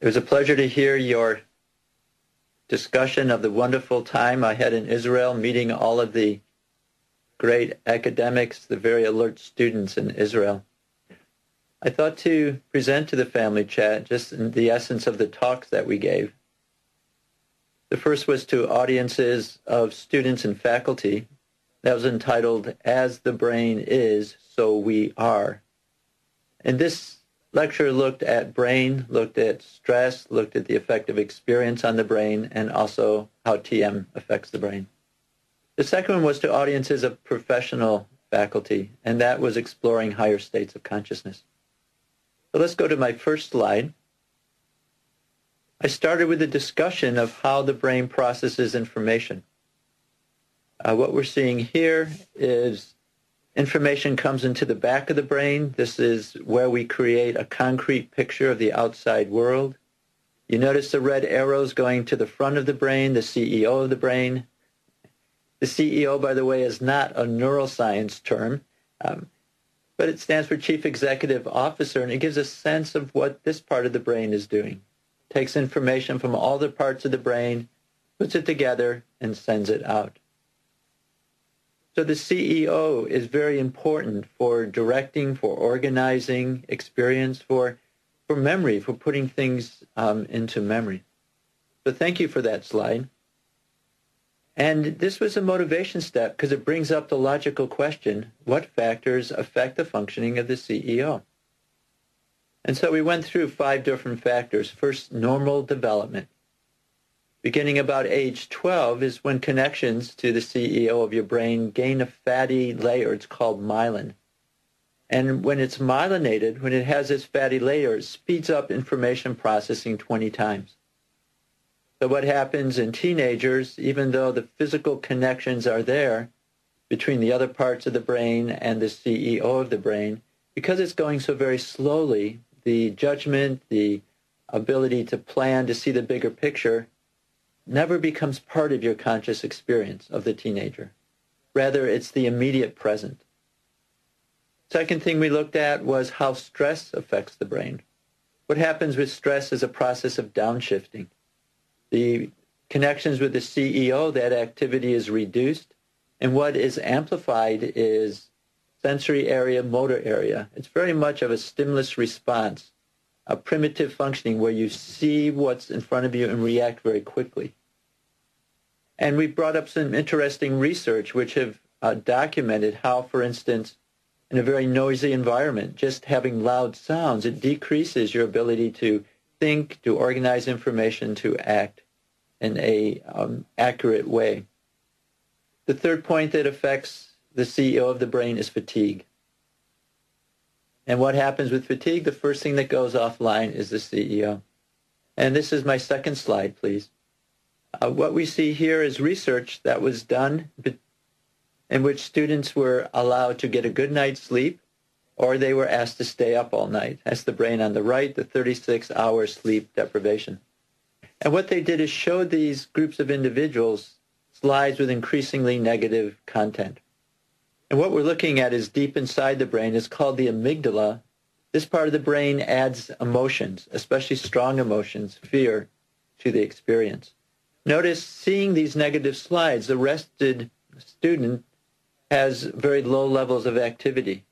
It was a pleasure to hear your discussion of the wonderful time I had in Israel, meeting all of the great academics, the very alert students in Israel. I thought to present to the family chat just in the essence of the talks that we gave. The first was to audiences of students and faculty. That was entitled, As the Brain Is, So We Are. And this lecture looked at brain, looked at stress, looked at the effect of experience on the brain, and also how TM affects the brain. The second one was to audiences of professional faculty, and that was exploring higher states of consciousness. So let's go to my first slide. I started with a discussion of how the brain processes information. What we're seeing here is information comes into the back of the brain. This is where we create a concrete picture of the outside world. You notice the red arrows going to the front of the brain, the CEO of the brain. The CEO, by the way, is not a neuroscience term, but it stands for Chief Executive Officer, and it gives a sense of what this part of the brain is doing. It takes information from all the parts of the brain, puts it together, and sends it out. So the CEO is very important for directing, for organizing experience, for memory, for putting things into memory. So thank you for that slide. And this was a motivation step because it brings up the logical question, what factors affect the functioning of the CEO? And so we went through 5 different factors. First, normal development. Beginning about age 12 is when connections to the CEO of your brain gain a fatty layer. It's called myelin. And when it's myelinated, when it has this fatty layer, it speeds up information processing 20 times. So what happens in teenagers, even though the physical connections are there between the other parts of the brain and the CEO of the brain, because it's going so very slowly, the judgment, the ability to plan, to see the bigger picture, never becomes part of your conscious experience of the teenager. Rather, it's the immediate present. Second thing we looked at was how stress affects the brain. What happens with stress is a process of downshifting. The connections with the CEO, that activity is reduced, and what is amplified is sensory area, motor area. It's very much of a stimulus response, a primitive functioning where you see what's in front of you and react very quickly. And we brought up some interesting research which have documented how, for instance, in a very noisy environment, just having loud sounds, it decreases your ability to think, to organize information, to act in a accurate way. The third point that affects the CEO of the brain is fatigue. And what happens with fatigue? The first thing that goes offline is the CEO. And this is my second slide, please. What we see here is research that was done in which students were allowed to get a good night's sleep, or they were asked to stay up all night. That's the brain on the right, the 36-hour sleep deprivation. And what they did is show these groups of individuals slides with increasingly negative content. And what we're looking at is deep inside the brain. It's called the amygdala. This part of the brain adds emotions, especially strong emotions, fear, to the experience. Notice, seeing these negative slides, the rested student has very low levels of activity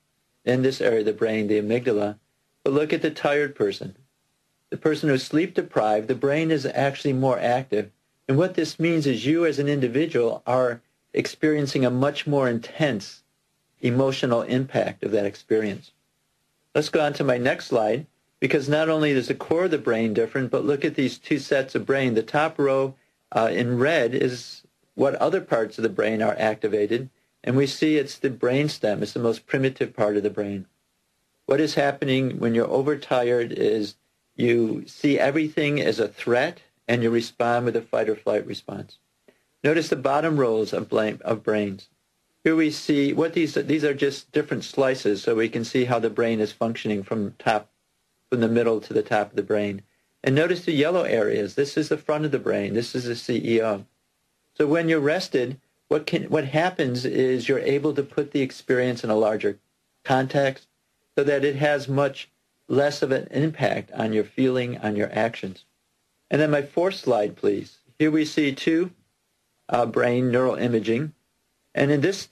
in this area of the brain, the amygdala. But look at the tired person. The person who's sleep deprived, the brain is actually more active. And what this means is you as an individual are experiencing a much more intense emotional impact of that experience. Let's go on to my next slide, because not only is the core of the brain different, but look at these 2 sets of brain. The top row in red is what other parts of the brain are activated, and we see it's the brainstem. It's the most primitive part of the brain. What is happening when you're overtired is you see everything as a threat, and you respond with a fight or flight response. Notice the bottom rows of brains. Here we see what these are just different slices, so we can see how the brain is functioning from the middle to the top of the brain. And notice the yellow areas. This is the front of the brain. This is the CEO. So when you're rested, what happens is you're able to put the experience in a larger context so that it has much less of an impact on your feeling, on your actions. And then my fourth slide, please. Here we see two brain neural imaging. And in this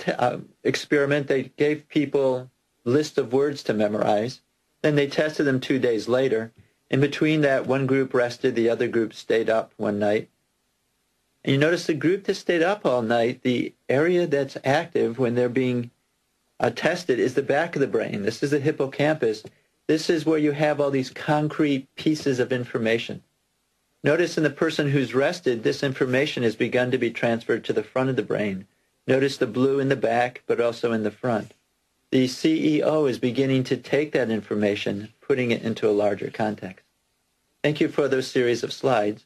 experiment, they gave people lists of words to memorize. Then they tested them 2 days later. In between that, one group rested, the other group stayed up one night. And you notice the group that stayed up all night, the area that's active when they're being tested is the back of the brain. This is the hippocampus. This is where you have all these concrete pieces of information. Notice in the person who's rested, this information has begun to be transferred to the front of the brain. Notice the blue in the back, but also in the front. The CEO is beginning to take that information, putting it into a larger context. Thank you for those series of slides.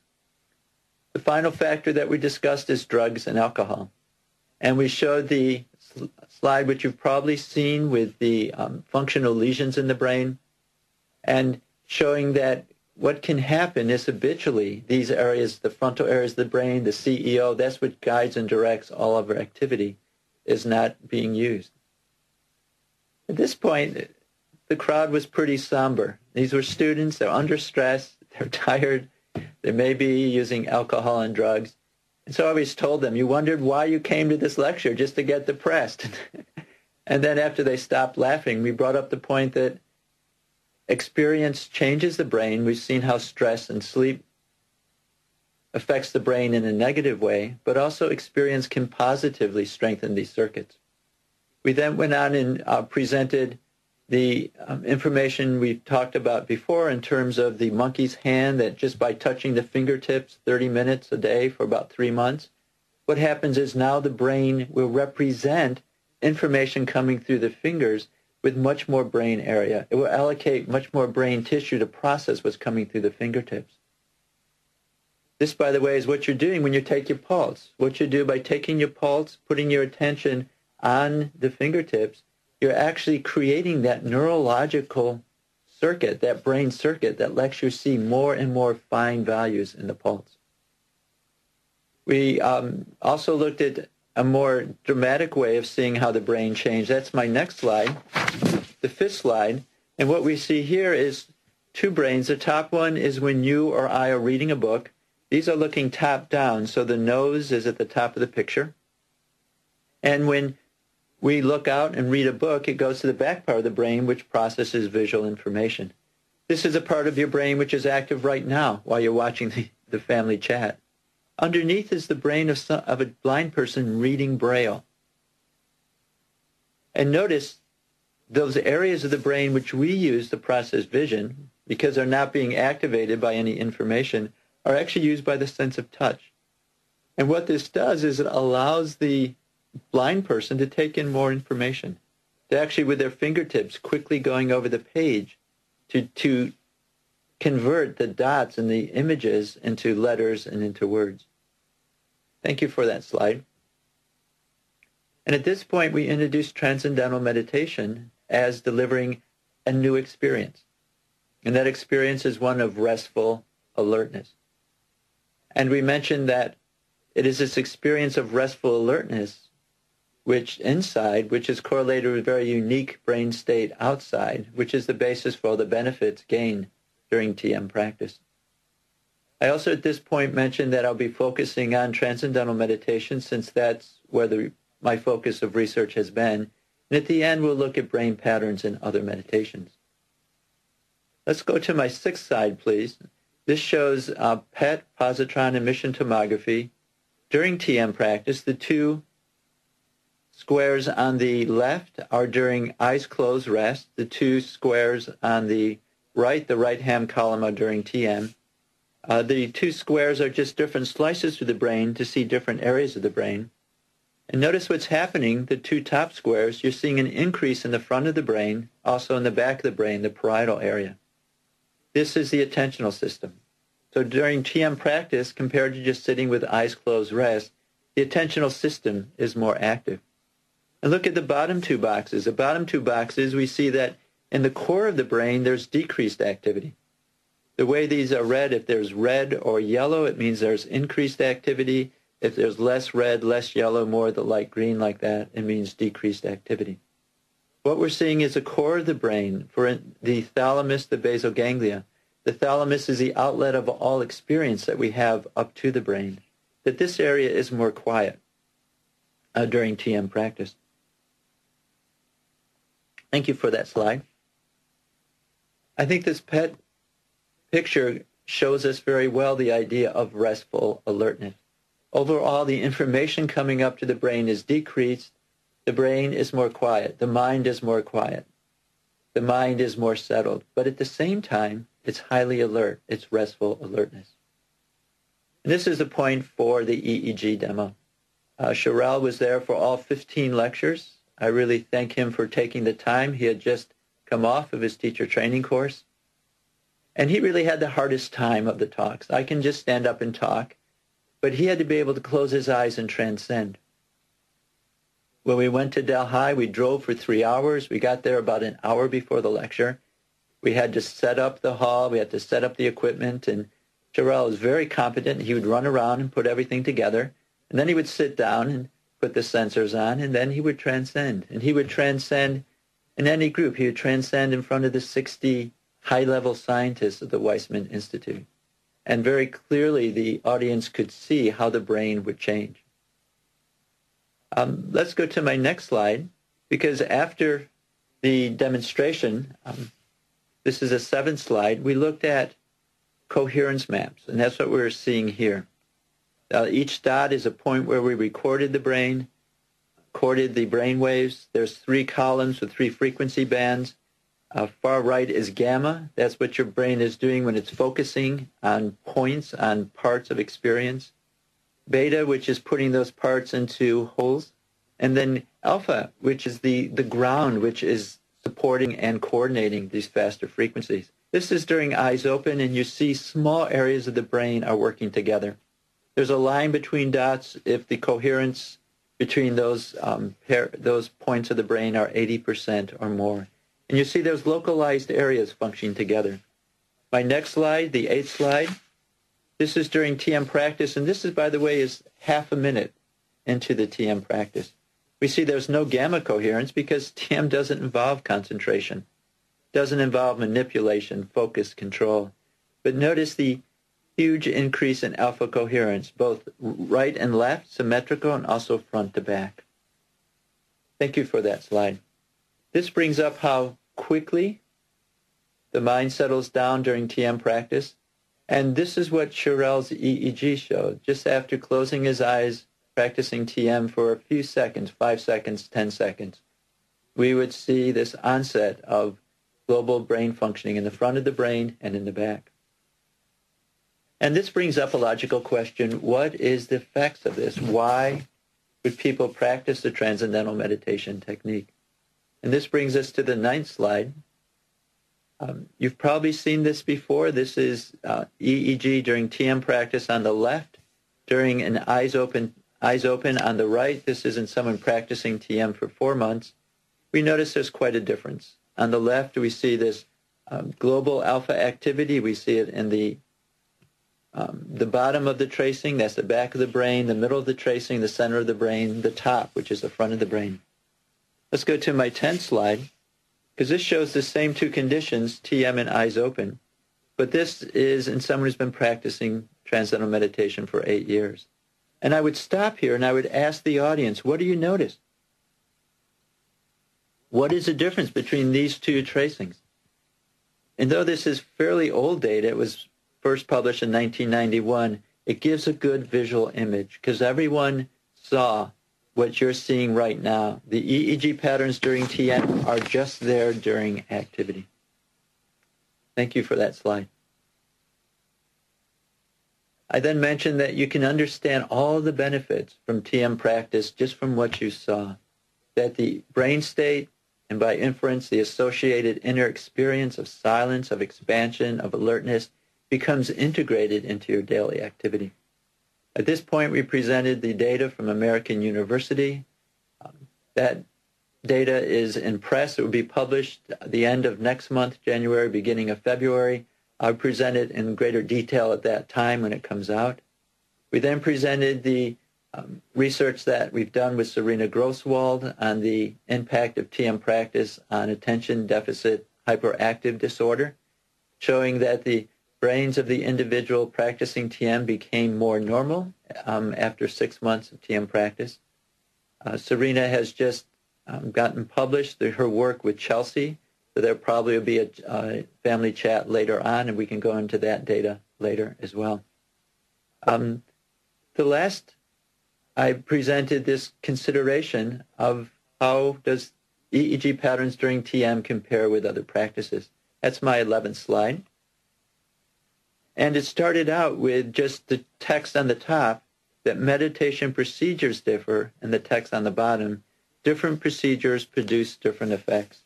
The final factor that we discussed is drugs and alcohol. And we showed the slide which you've probably seen with the functional lesions in the brain, and showing that what can happen is habitually these areas, the frontal areas of the brain, the CEO, that's what guides and directs all of our activity, is not being used. At this point, the crowd was pretty somber. These were students, they're under stress, they're tired, they may be using alcohol and drugs. And so I always told them, you wondered why you came to this lecture, just to get depressed. And then after they stopped laughing, we brought up the point that experience changes the brain. We've seen how stress and sleep affects the brain in a negative way, but also experience can positively strengthen these circuits. We then went on and presented the information we've talked about before in terms of the monkey's hand, that just by touching the fingertips 30 minutes a day for about 3 months, what happens is now the brain will represent information coming through the fingers with much more brain area. It will allocate much more brain tissue to process what's coming through the fingertips. This, by the way, is what you're doing when you take your pulse. What you do by taking your pulse, putting your attention on the fingertips, you're actually creating that neurological circuit, that brain circuit that lets you see more and more fine values in the pulse. We also looked at a more dramatic way of seeing how the brain changed. That's my next slide, the fifth slide. And what we see here is two brains. The top one is when you or I are reading a book. These are looking top down, so the nose is at the top of the picture. And when we look out and read a book, it goes to the back part of the brain, which processes visual information. This is a part of your brain which is active right now while you're watching the family chat. Underneath is the brain of a blind person reading Braille. And notice those areas of the brain which we use to process vision, because they're not being activated by any information, are actually used by the sense of touch. And what this does is it allows the blind person to take in more information, to actually with their fingertips quickly going over the page to convert the dots and the images into letters and into words. Thank you for that slide. And at this point, we introduced transcendental meditation as delivering a new experience. And that experience is one of restful alertness. And we mentioned that it is this experience of restful alertness which is correlated with a very unique brain state outside, which is the basis for all the benefits gained during TM practice. I also at this point mentioned that I'll be focusing on transcendental meditation since that's where my focus of research has been. And at the end, we'll look at brain patterns and other meditations. Let's go to my sixth slide, please. This shows PET, positron emission tomography. During TM practice, the two squares on the left are during eyes closed rest. The two squares on the right-hand column, are during TM. The two squares are just different slices through the brain to see different areas of the brain. And notice what's happening, the two top squares, you're seeing an increase in the front of the brain, also in the back of the brain, the parietal area. This is the attentional system. So during TM practice, compared to just sitting with eyes closed rest, the attentional system is more active. And look at the bottom two boxes. The bottom two boxes, we see that in the core of the brain, there's decreased activity. The way these are read, if there's red or yellow, it means there's increased activity. If there's less red, less yellow, more the light green like that, it means decreased activity. What we're seeing is the core of the brain, for the thalamus, the basal ganglia. The thalamus is the outlet of all experience that we have up to the brain, that this area is more quiet during TM practice. Thank you for that slide. I think this picture shows us very well the idea of restful alertness. Overall, the information coming up to the brain is decreased. The brain is more quiet. The mind is more quiet. The mind is more settled. But at the same time, it's highly alert. It's restful alertness. And this is the point for the EEG demo. Sherelle was there for all 15 lectures. I really thank him for taking the time. He had just come off of his teacher training course. And he really had the hardest time of the talks. I can just stand up and talk, but he had to be able to close his eyes and transcend. When we went to Delhi, we drove for 3 hours. We got there about an hour before the lecture. We had to set up the hall. We had to set up the equipment. And Sherelle was very competent. He would run around and put everything together. And then he would sit down and put the sensors on. And then he would transcend. And he would transcend in any group. He would transcend in front of the 60 high-level scientists of the Wייצמן Institute. And very clearly, the audience could see how the brain would change. Let's go to my next slide, because after the demonstration, this is a 7th slide, we looked at coherence maps, and that's what we're seeing here. Each dot is a point where we recorded the brain, recorded the brain waves. There's 3 columns with 3 frequency bands. Far right is gamma. That's what your brain is doing when it's focusing on points, on parts of experience. Beta, which is putting those parts into holes. And then alpha, which is the ground, which is supporting and coordinating these faster frequencies. This is during eyes open, and you see small areas of the brain are working together. There's a line between dots if the coherence between those points of the brain are 80% or more. And you see those localized areas functioning together. My next slide, the 8th slide, this is during TM practice, and this is, by the way, is half a minute into the TM practice. We see there's no gamma coherence because TM doesn't involve concentration, doesn't involve manipulation, focus, control. But notice the huge increase in alpha coherence, both right and left, symmetrical, and also front to back. Thank you for that slide. This brings up how quickly the mind settles down during TM practice. And this is what Sherelle's EEG showed. Just after closing his eyes, practicing TM for a few seconds, 5 seconds, 10 seconds, we would see this onset of global brain functioning in the front of the brain and in the back. And this brings up a logical question. What is the effects of this? Why would people practice the transcendental meditation technique? And this brings us to the 9th slide. You've probably seen this before. This is EEG during TM practice on the left, during an eyes open on the right. This is in someone practicing TM for 4 months. We notice there's quite a difference. On the left, we see this global alpha activity. We see it in the bottom of the tracing. That's the back of the brain, the middle of the tracing, the center of the brain, the top, which is the front of the brain. Let's go to my 10th slide, because this shows the same 2 conditions, TM and eyes open. But this is in someone who's been practicing transcendental meditation for 8 years. And I would stop here and I would ask the audience, what do you notice? What is the difference between these 2 tracings? And though this is fairly old data, it was first published in 1991, it gives a good visual image because everyone saw what you're seeing right now. The EEG patterns during TM are just there during activity. Thank you for that slide. I then mentioned that you can understand all the benefits from TM practice just from what you saw, that the brain state and by inference the associated inner experience of silence, of expansion, of alertness becomes integrated into your daily activity. At this point, we presented the data from American University. That data is in press. It will be published at the end of next month, January, beginning of February. I'll present it in greater detail at that time when it comes out. We then presented the research that we've done with Serena Grosswald on the impact of TM practice on attention deficit hyperactive disorder, showing that the brains of the individual practicing TM became more normal after 6 months of TM practice. Serena has just gotten published her work with Chelsea, so there probably will be a family chat later on, and we can go into that data later as well. The last, I presented this consideration of how does EEG patterns during TM compare with other practices. That's my 11th slide. And it started out with just the text on the top that meditation procedures differ, and the text on the bottom, different procedures produce different effects.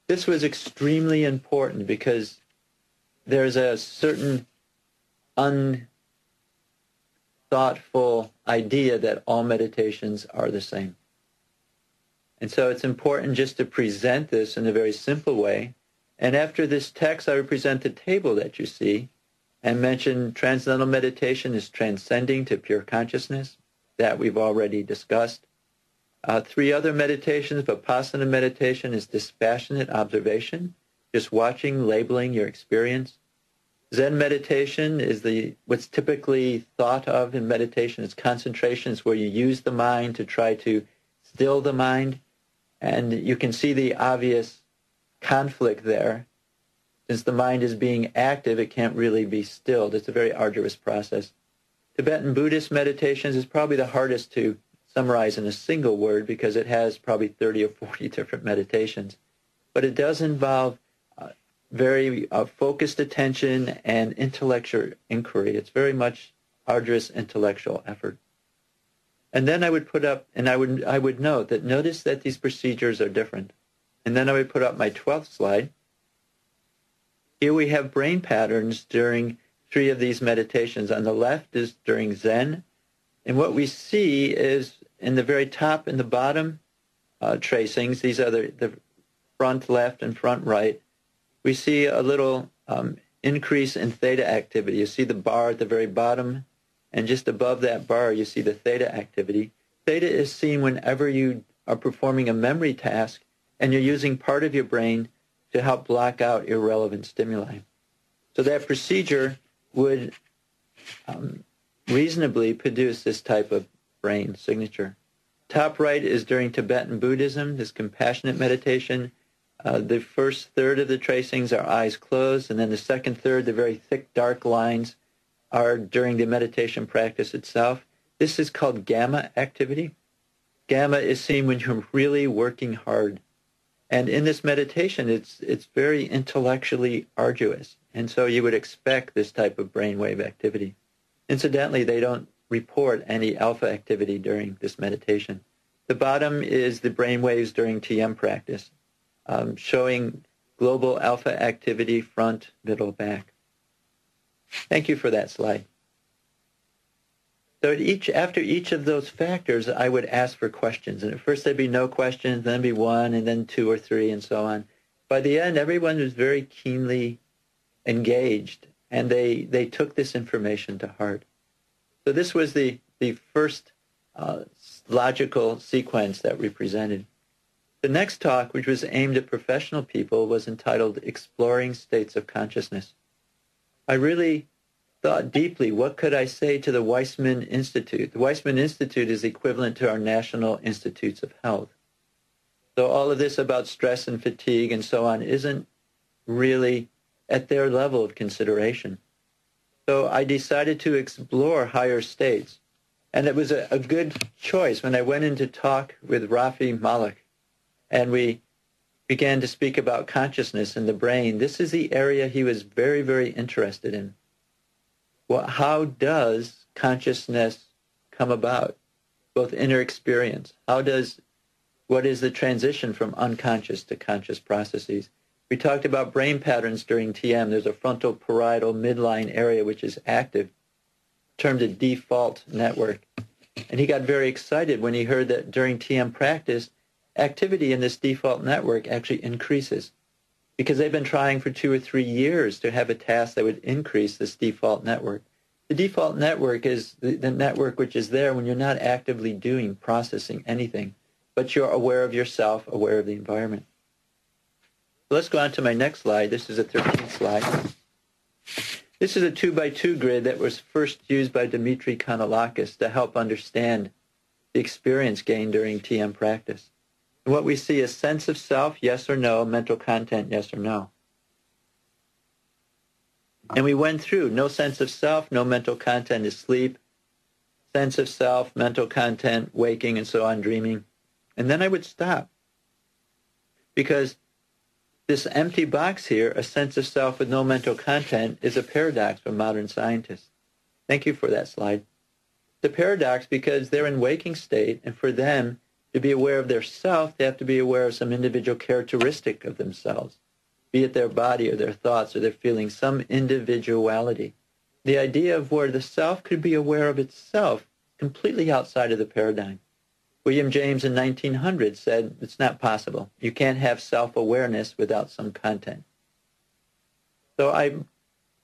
This was extremely important because there's a certain unthoughtful idea that all meditations are the same. And so it's important just to present this in a very simple way. And after this text, I would present the table that you see and mention transcendental meditation is transcending to pure consciousness. That we've already discussed. 3 other meditations, Vipassana meditation is dispassionate observation, just watching, labeling your experience. Zen meditation is what's typically thought of in meditation as concentration. It's where you use the mind to try to still the mind. And you can see the obvious conflict there. Since the mind is being active, it can't really be stilled. It's a very arduous process. Tibetan Buddhist meditations is probably the hardest to summarize in a single word because it has probably 30 or 40 different meditations. But it does involve very focused attention and intellectual inquiry. It's very much arduous intellectual effort. And then I would put up, and I would note that notice that these procedures are different. And then I would put up my 12th slide. Here we have brain patterns during 3 of these meditations. On the left is during Zen. And what we see is in the very top and the bottom tracings, these are the front left and front right, we see a little increase in theta activity. You see the bar at the very bottom, and just above that bar you see the theta activity. Theta is seen whenever you are performing a memory task and you're using part of your brain to help block out irrelevant stimuli. So that procedure would reasonably produce this type of brain signature. Top right is during Tibetan Buddhism, this compassionate meditation. The first third of the tracings are eyes closed, and then the second third, the very thick, dark lines, are during the meditation practice itself. This is called gamma activity. Gamma is seen when you're really working hard. And in this meditation, it's very intellectually arduous. And so you would expect this type of brainwave activity. Incidentally, they don't report any alpha activity during this meditation. The bottom is the brainwaves during TM practice, showing global alpha activity front, middle, back. Thank you for that slide. So after each of those factors, I would ask for questions. And at first there'd be no questions, then be 1, and then 2 or 3, and so on. By the end, everyone was very keenly engaged, and they took this information to heart. So this was the first logical sequence that we presented. The next talk, which was aimed at professional people, was entitled Exploring States of Consciousness. I really thought deeply, what could I say to the Wייצמן Institute? The Wייצman Institute is equivalent to our National Institutes of Health. So all of this about stress and fatigue and so on isn't really at their level of consideration. So I decided to explore higher states. And it was a good choice when I went in to talk with Rafi Malik, and we began to speak about consciousness in the brain. This is the area he was very, very interested in. Well, how does consciousness come about, both inner experience? What is the transition from unconscious to conscious processes? We talked about brain patterns during TM. There's a frontal parietal midline area which is active, termed a default network. And he got very excited when he heard that during TM practice, activity in this default network actually increases, because they've been trying for 2 or 3 years to have a task that would increase this default network. The default network is the network which is there when you're not actively doing, processing anything, but you're aware of yourself, aware of the environment. So let's go on to my next slide. This is a 13th slide. This is a 2x2 grid that was first used by Dimitri Kanellakis to help understand the experience gained during TM practice. And what we see is sense of self, yes or no, mental content, yes or no. And we went through no sense of self, no mental content is sleep, sense of self, mental content, waking, and so on, dreaming. And then I would stop. Because this empty box here, a sense of self with no mental content, is a paradox for modern scientists. Thank you for that slide. The paradox because they're in waking state, and for them to be aware of their self, they have to be aware of some individual characteristic of themselves, be it their body or their thoughts or their feelings, some individuality. The idea of where the self could be aware of itself completely outside of the paradigm. William James in 1900 said it's not possible. You can't have self-awareness without some content. So I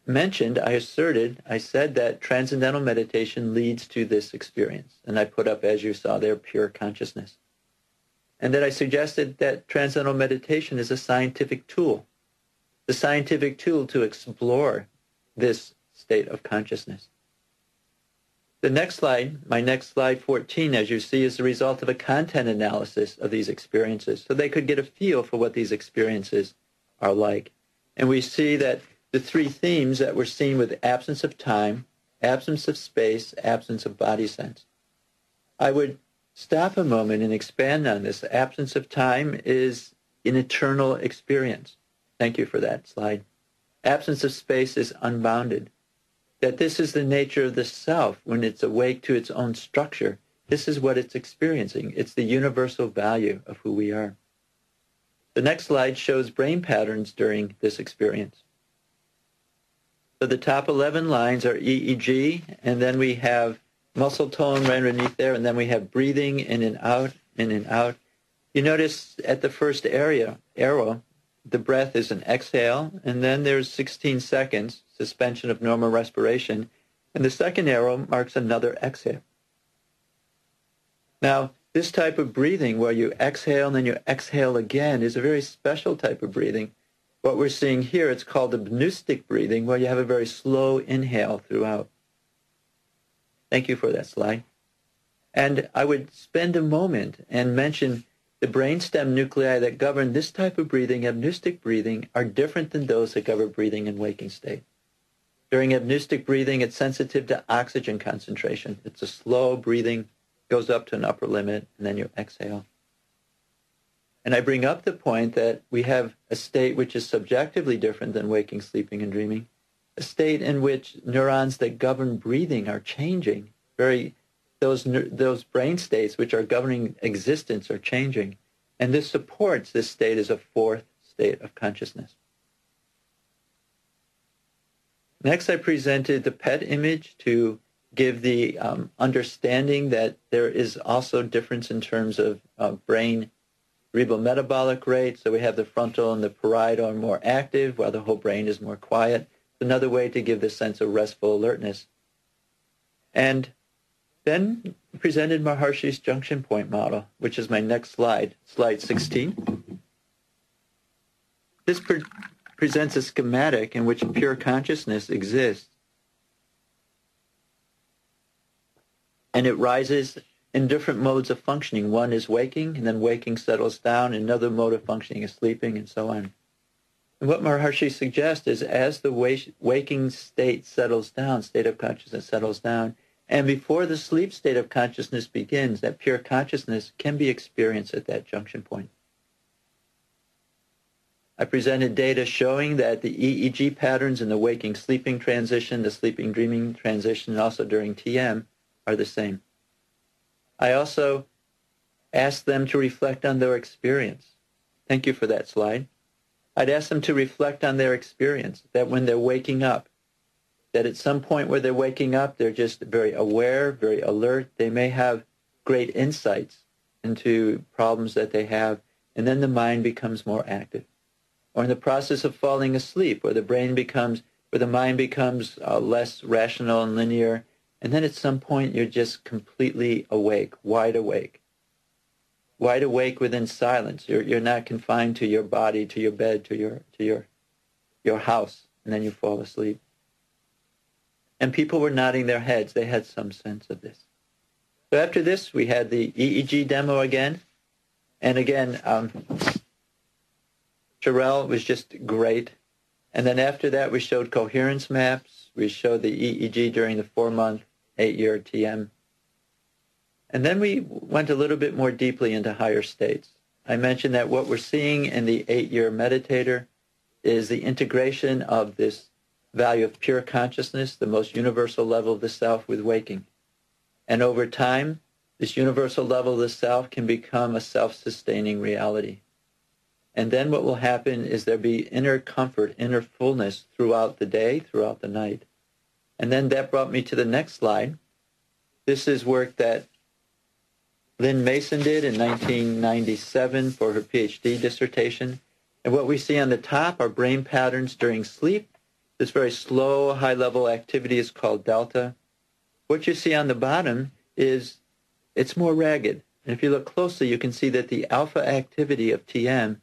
said that transcendental meditation leads to this experience. And I put up, as you saw there, pure consciousness. And that I suggested that transcendental meditation is a scientific tool. The scientific tool to explore this state of consciousness. The next slide, my next slide 14, as you see, is the result of a content analysis of these experiences. So they could get a feel for what these experiences are like. And we see that the three themes that were seen with absence of time, absence of space, absence of body sense. I would stop a moment and expand on this. Absence of time is an eternal experience. Thank you for that slide. Absence of space is unbounded. That this is the nature of the self when it's awake to its own structure. This is what it's experiencing. It's the universal value of who we are. The next slide shows brain patterns during this experience. So the top 11 lines are EEG, and then we have muscle tone right underneath there, and then we have breathing in and out, in and out. You notice at the first arrow, the breath is an exhale, and then there's 16 seconds, suspension of normal respiration, and the second arrow marks another exhale. Now, this type of breathing where you exhale and then you exhale again is a very special type of breathing. What we're seeing here, it's called the Benustic breathing, where you have a very slow inhale throughout. Thank you for that slide. And I would spend a moment and mention the brainstem nuclei that govern this type of breathing, apneustic breathing, are different than those that govern breathing in waking state. During apneustic breathing, it's sensitive to oxygen concentration. It's a slow breathing, goes up to an upper limit, and then you exhale. And I bring up the point that we have a state which is subjectively different than waking, sleeping, and dreaming, a state in which neurons that govern breathing are changing. Those brain states which are governing existence are changing. And this supports this state as a fourth state of consciousness. Next, I presented the PET image to give the understanding that there is also difference in terms of brain cerebral metabolic rate. So we have the frontal and the parietal are more active while the whole brain is more quiet. It's another way to give this sense of restful alertness. And then presented Maharishi's junction point model, which is my next slide, slide 16. This presents a schematic in which pure consciousness exists. And it rises in different modes of functioning. One is waking, and then waking settles down. Another mode of functioning is sleeping, and so on. And what Maharishi suggests is as the waking state settles down, state of consciousness settles down, and before the sleep state of consciousness begins, that pure consciousness can be experienced at that junction point. I presented data showing that the EEG patterns in the waking-sleeping transition, the sleeping-dreaming transition, and also during TM are the same. I also asked them to reflect on their experience. Thank you for that slide. I'd ask them to reflect on their experience, that when they're waking up, that at some point where they're waking up, they're just very aware, very alert. They may have great insights into problems that they have, and then the mind becomes more active. Or in the process of falling asleep, where the brain becomes where the mind becomes less rational and linear, and then at some point you're just completely awake, wide awake within silence. You're not confined to your body, to your bed, to your house, and then you fall asleep. And people were nodding their heads. They had some sense of this. So after this, we had the EEG demo again. And again, Sherelle was just great. And then after that, we showed coherence maps. We showed the EEG during the 4-month, 8-year TM. And then we went a little bit more deeply into higher states. I mentioned that what we're seeing in the 8-year meditator is the integration of this value of pure consciousness, the most universal level of the self, with waking. And over time, this universal level of the self can become a self-sustaining reality. And then what will happen is there'll be inner comfort, inner fullness throughout the day, throughout the night. And then that brought me to the next slide. This is work that Lynn Mason did in 1997 for her PhD dissertation. And what we see on the top are brain patterns during sleep. This very slow, high-level activity is called delta. What you see on the bottom is it's more ragged. And if you look closely, you can see that the alpha activity of TM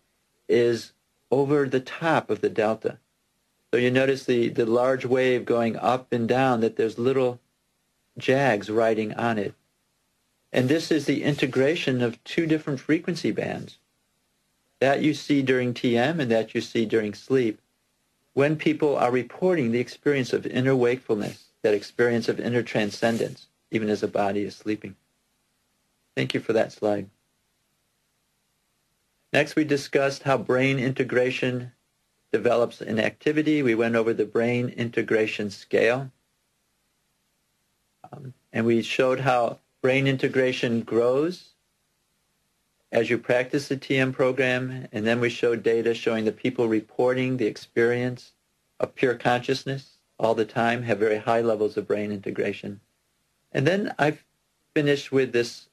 is over the top of the delta. So you notice the large wave going up and down, that there's little jags riding on it. And this is the integration of two different frequency bands. That you see during TM and that you see during sleep. When people are reporting the experience of inner wakefulness, that experience of inner transcendence, even as the body is sleeping. Thank you for that slide. Next, we discussed how brain integration develops in activity. We went over the brain integration scale. And we showed how brain integration grows as you practice the TM program. And then we showed data showing the people reporting the experience of pure consciousness all the time have very high levels of brain integration. And then I finished with this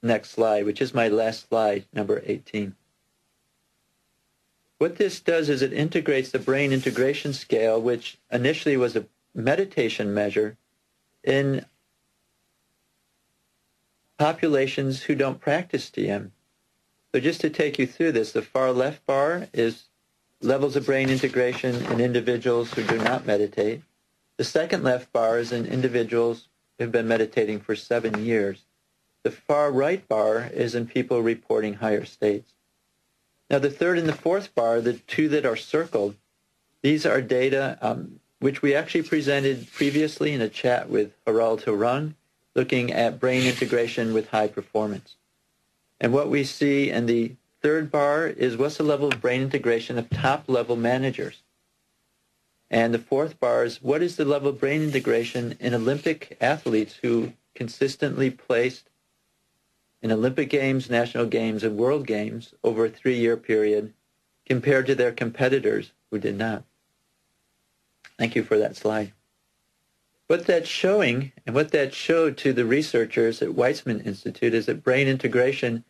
next slide, which is my last slide, number 18. What this does is it integrates the brain integration scale, which initially was a meditation measure, in populations who don't practice TM. So just to take you through this, the far left bar is levels of brain integration in individuals who do not meditate. The second left bar is in individuals who have been meditating for 7 years. The far right bar is in people reporting higher states. Now the third and the fourth bar, the two that are circled, these are data which we actually presented previously in a chat with Harald Turang, looking at brain integration with high performance. And what we see in the third bar is what's the level of brain integration of top-level managers. And the fourth bar is what is the level of brain integration in Olympic athletes who consistently placed in Olympic Games, National Games, and World Games over a 3-year period compared to their competitors who did not. Thank you for that slide. What that's showing, and what that showed to the researchers at Weytzman Institute, is that brain integration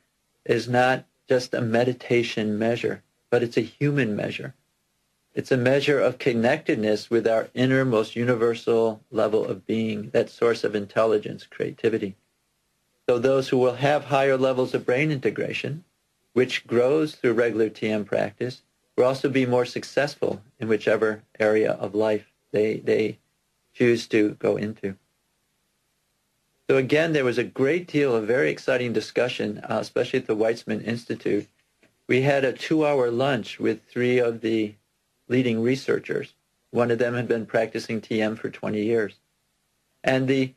is not just a meditation measure, but it's a human measure. It's a measure of connectedness with our inner, most universal level of being, that source of intelligence, creativity. So those who will have higher levels of brain integration, which grows through regular TM practice, will also be more successful in whichever area of life they choose to go into. So again, there was a great deal of very exciting discussion, especially at the Weytzman Institute. We had a 2-hour lunch with 3 of the leading researchers. One of them had been practicing TM for 20 years. And the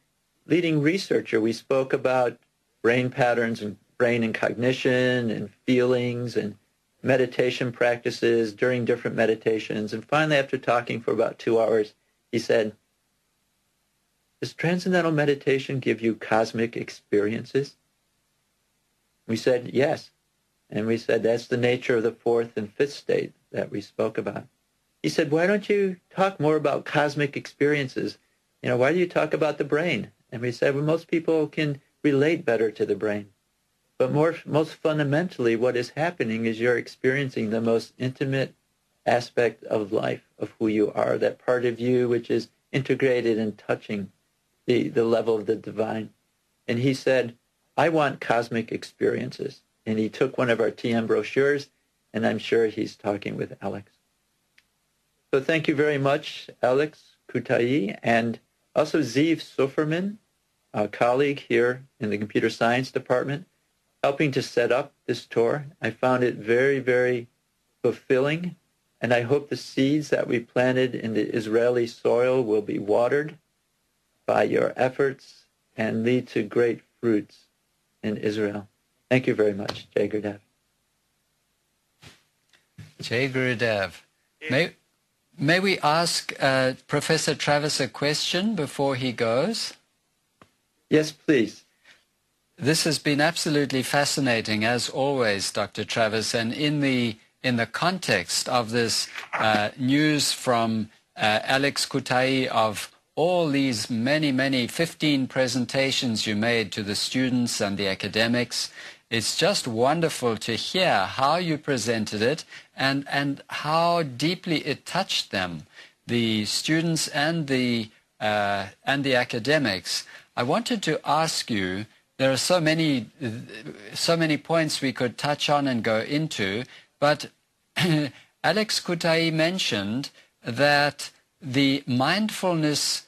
leading researcher, we spoke about brain patterns and brain and cognition and feelings and meditation practices during different meditations. And finally, after talking for about 2 hours, he said, "Does transcendental meditation give you cosmic experiences?" We said, yes. And we said, that's the nature of the 4th and 5th state that we spoke about. He said, why don't you talk more about cosmic experiences? Why do you talk about the brain? And we said, well, most people can relate better to the brain. But most fundamentally, what is happening is you're experiencing the most intimate aspect of life, of who you are, that part of you which is integrated and touching the level of the divine. And he said, I want cosmic experiences. And he took one of our TM brochures, and I'm sure he's talking with Alex. So thank you very much, Alex Kutai, and also Ziv Suferman, a colleague here in the computer science department, helping to set up this tour. I found it very, very fulfilling, and I hope the seeds that we planted in the Israeli soil will be watered by your efforts and lead to great fruits in Israel. Thank you very much, Jay Gurudev. Jay Gurudev. May we ask Professor Travis a question before he goes? Yes, please. This has been absolutely fascinating, as always, Dr. Travis, and in the context of this news from Alex Kutai of all these many 15 presentations you made to the students and the academics, it's just wonderful to hear how you presented it and how deeply it touched them, the students and the academics. I wanted to ask you, there are so many points we could touch on and go into, but Alex Kutai mentioned that the mindfulness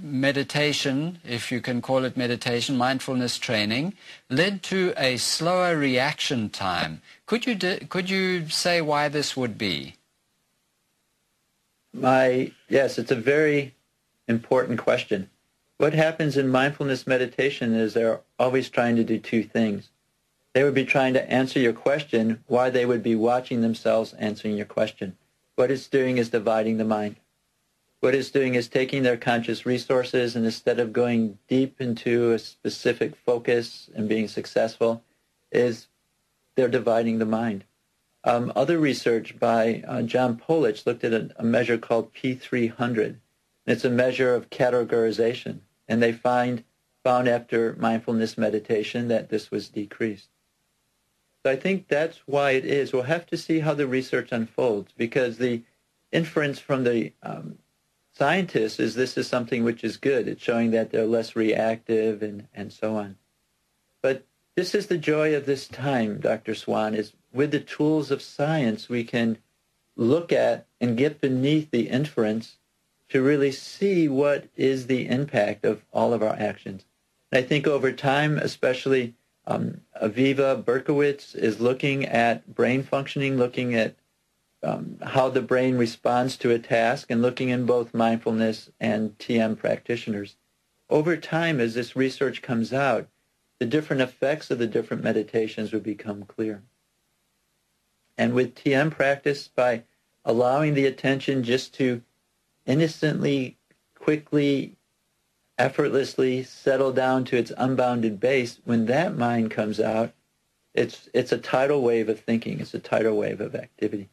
meditation, if you can call it meditation, mindfulness training, led to a slower reaction time. Could you say why this would be? Yes, it's a very important question. What happens in mindfulness meditation is they're always trying to do two things. They would be trying to answer your question while they would be watching themselves answering your question. What it's doing is dividing the mind. What it's doing is taking their conscious resources, and instead of going deep into a specific focus and being successful, is they're dividing the mind. Other research by John Polich looked at a measure called P300. It's a measure of categorization, and they found after mindfulness meditation that this was decreased. So I think that's why it is. We'll have to see how the research unfolds, because the inference from the scientists is this is something which is good. It's showing that they're less reactive and so on. But this is the joy of this time, Dr. Swan, is with the tools of science we can look at and get beneath the inference to really see what is the impact of all of our actions. And I think over time, especially Aviva Berkowitz is looking at brain functioning, looking at how the brain responds to a task, and looking in both mindfulness and TM practitioners. Over time, as this research comes out, the different effects of the different meditations will become clear. And with TM practice, by allowing the attention just to innocently, quickly, effortlessly settle down to its unbounded base, when that mind comes out, it's a tidal wave of thinking. It's a tidal wave of activity.